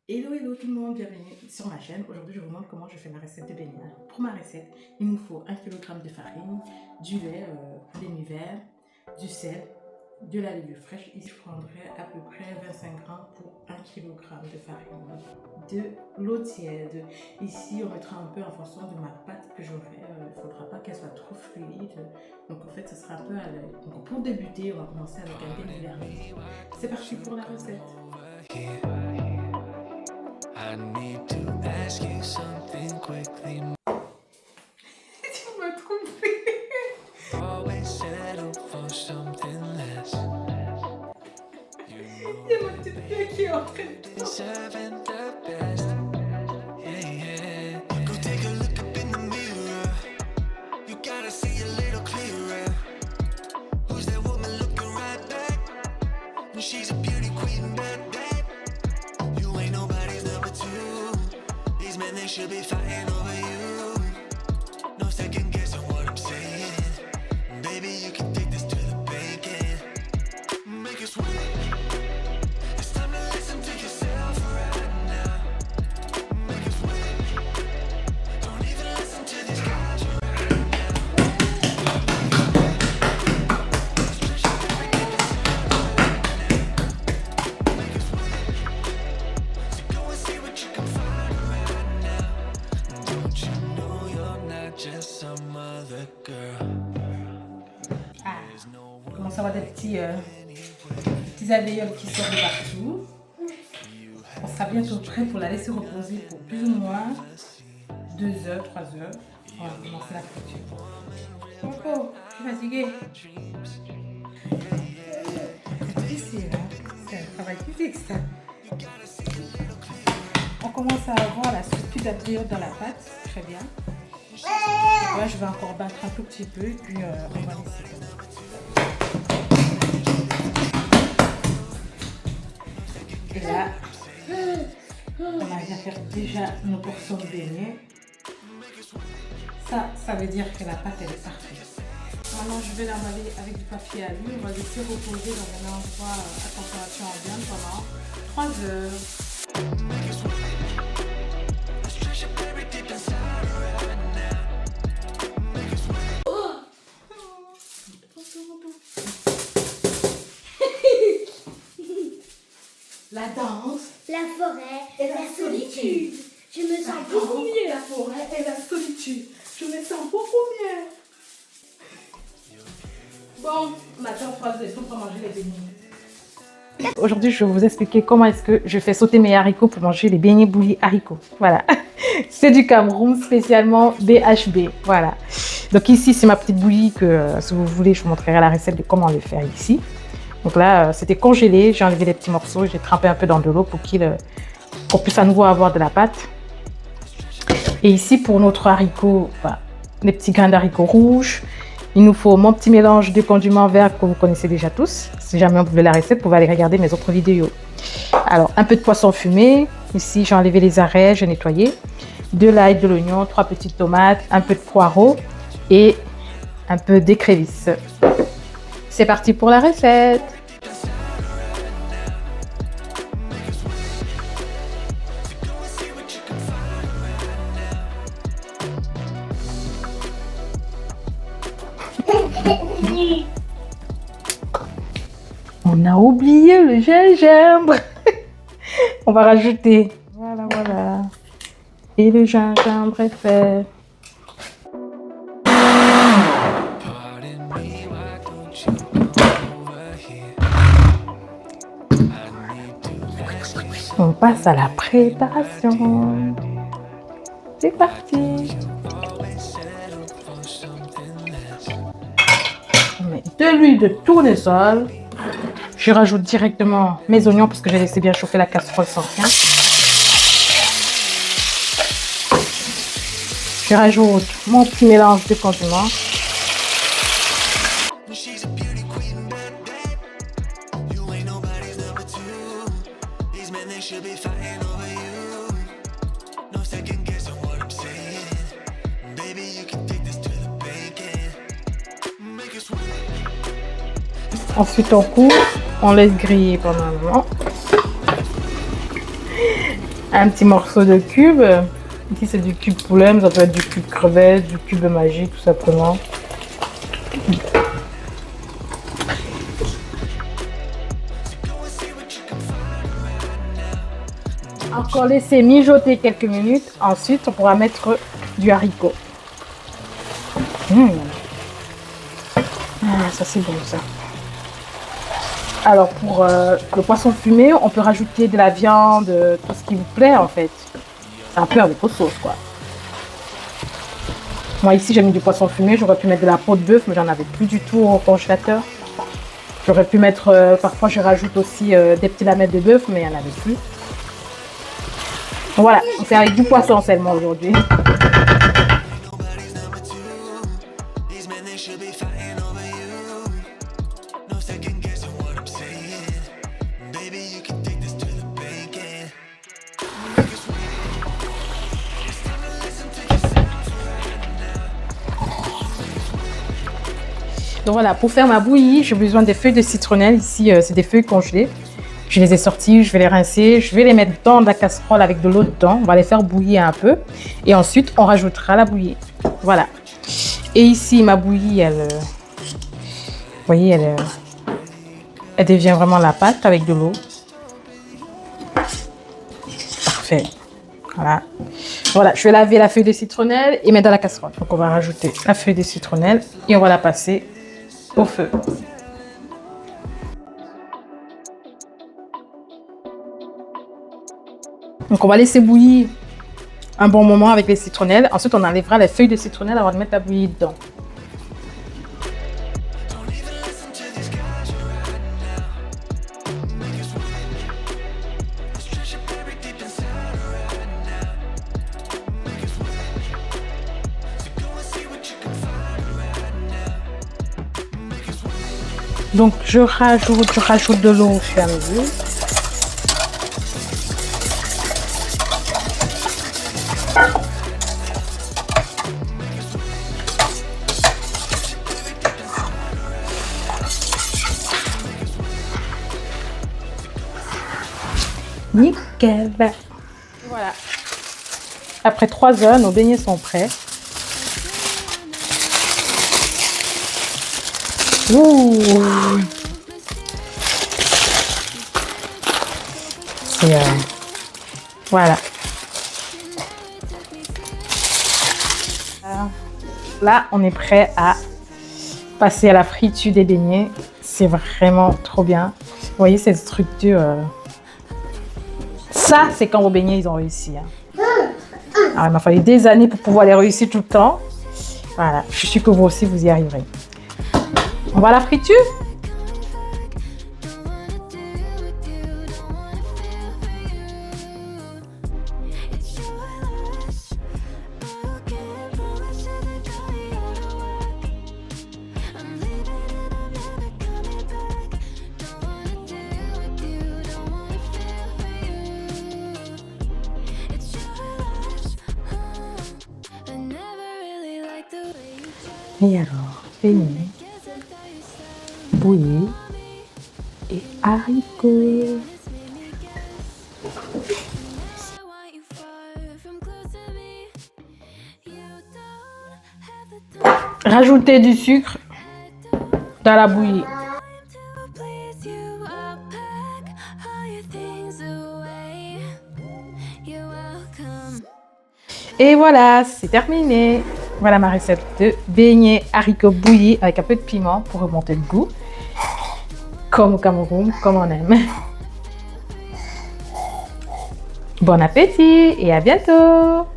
Hello, hello tout le monde, bienvenue sur ma chaîne. Aujourd'hui, je vous montre comment je fais ma recette de beignets. Pour ma recette, il nous faut 1 kg de farine, du lait demi-vert, du sel, de la levure fraîche. Ici, je prendrai à peu près 25 g pour 1 kg de farine, de l'eau tiède. Ici, on mettra un peu en fonction de ma pâte que j'aurai. Il ne faudra pas qu'elle soit trop fluide. Donc, en fait, ce sera un peu à l'œil. Donc, pour débuter, on va commencer avec un demi-vert. C'est parti pour la recette. I need to ask you something quickly. Tu m'as trompé. Always settle for something less. Il y a ma petite fille qui est en train de deserving the best. Yeah, yeah. Go take a look up in the mirror. You gotta see a little clearer. Who's that woman looking right back? And she's a beauty queen, bad. They should be fighting over you. No second guessing what I'm saying. Baby, you can take this to the bank and make it sweet. It's time to listen to yourself right now. Make it sweet. Don't even listen to these guys right now. Make it sweet. So go and see what you can find. Ah, comment ça va des petits alvéoles qui sortent de partout. On sera bientôt prêt pour la laisser reposer pour plus ou moins 2 heures, 3 heures. On va commencer la friture. Coco, je suis fatiguée. C'est difficile, hein? C'est un travail physique ça. On commence à avoir la structure d'alvéoles dans la pâte, très bien. Là, je vais encore battre un tout petit peu et puis on va laisser comme ça. Et là, on arrive à faire déjà nos portions de beignets. Ça veut dire que la pâte elle est parfaite. Maintenant, je vais l'emballer avec du papier alu. On va laisser reposer dans un endroit à température ambiante pendant 3 heures. La danse, la forêt et la solitude. Je me sens beaucoup mieux. La forêt et la solitude. Je me sens beaucoup mieux. Bon, on attend 3 heures pour manger les beignets. Aujourd'hui, je vais vous expliquer comment est-ce que je fais sauter mes haricots pour manger les beignets bouillis haricots. Voilà. C'est du Cameroun, spécialement BHB. Voilà. Donc ici, c'est ma petite bouillie que, si vous voulez, je vous montrerai la recette de comment le faire ici. Donc là, c'était congelé, j'ai enlevé les petits morceaux, j'ai trempé un peu dans de l'eau pour qu'on puisse à nouveau avoir de la pâte. Et ici, pour notre haricot, voilà, les petits grains d'haricots rouges, il nous faut mon petit mélange de condiments verts que vous connaissez déjà tous. Si jamais vous voulez la recette, vous pouvez aller regarder mes autres vidéos. Alors, un peu de poisson fumé. Ici, j'ai enlevé les arêtes, j'ai nettoyé. De l'ail, de l'oignon, 3 petites tomates, un peu de poireau et un peu d'écrevisse. C'est parti pour la recette. On a oublié le gingembre. On va rajouter. Voilà, voilà. Et le gingembre est fait. On passe à la préparation. C'est parti. On met de l'huile de tournesol. Je rajoute directement mes oignons parce que j'ai laissé bien chauffer la casserole sans rien. Je rajoute mon petit mélange de condiments. Ensuite, on coupe, on laisse griller pendant un moment. un petit morceau de cube. Ici, c'est du cube poulet, mais ça peut être du cube crevette, du cube magique, tout simplement. Encore laisser mijoter quelques minutes. Ensuite, on pourra mettre du haricot. Ah, ça, c'est bon, ça. Alors, pour le poisson fumé, on peut rajouter de la viande, tout ce qui vous plaît, en fait. C'est un peu avec votre sauce, quoi. Moi, ici, j'ai mis du poisson fumé. J'aurais pu mettre de la peau de bœuf, mais j'en avais plus du tout au congélateur. J'aurais pu mettre... parfois, je rajoute aussi des petits lamelles de bœuf, mais il n'y en avait plus. Voilà, on fait avec du poisson seulement aujourd'hui. Donc voilà, pour faire ma bouillie, j'ai besoin des feuilles de citronnelle. Ici, c'est des feuilles congelées. Je les ai sorties, je vais les rincer, je vais les mettre dans la casserole avec de l'eau dedans. On va les faire bouillir un peu. Et ensuite, on rajoutera la bouillie. Voilà. Et ici, ma bouillie, elle... vous voyez, elle devient vraiment la pâte avec de l'eau. Parfait. Voilà. Voilà, je vais laver la feuille de citronnelle et mettre dans la casserole. Donc, on va rajouter la feuille de citronnelle et on va la passer au feu. Donc, on va laisser bouillir un bon moment avec les citronnelles. Ensuite, on enlèvera les feuilles de citronnelle avant de mettre la bouillie dedans. Donc, je rajoute de l'eau au fur et à mesure. Nickel. Voilà. Après 3 heures, nos beignets sont prêts. Ouh. C'est voilà. Là, on est prêt à passer à la friture des beignets. C'est vraiment trop bien. Vous voyez cette structure. Ça, c'est quand vos beignets, ils ont réussi. Hein. Alors, il m'a fallu des années pour pouvoir les réussir tout le temps. Voilà, je suis sûre que vous aussi, vous y arriverez. On va à la friture. Et alors, beignets, bouillie et haricots. Rajoutez du sucre dans la bouillie. Et voilà, c'est terminé. Voilà ma recette de beignets haricots bouillis avec un peu de piment pour remonter le goût. Comme au Cameroun, comme on aime. Bon appétit et à bientôt!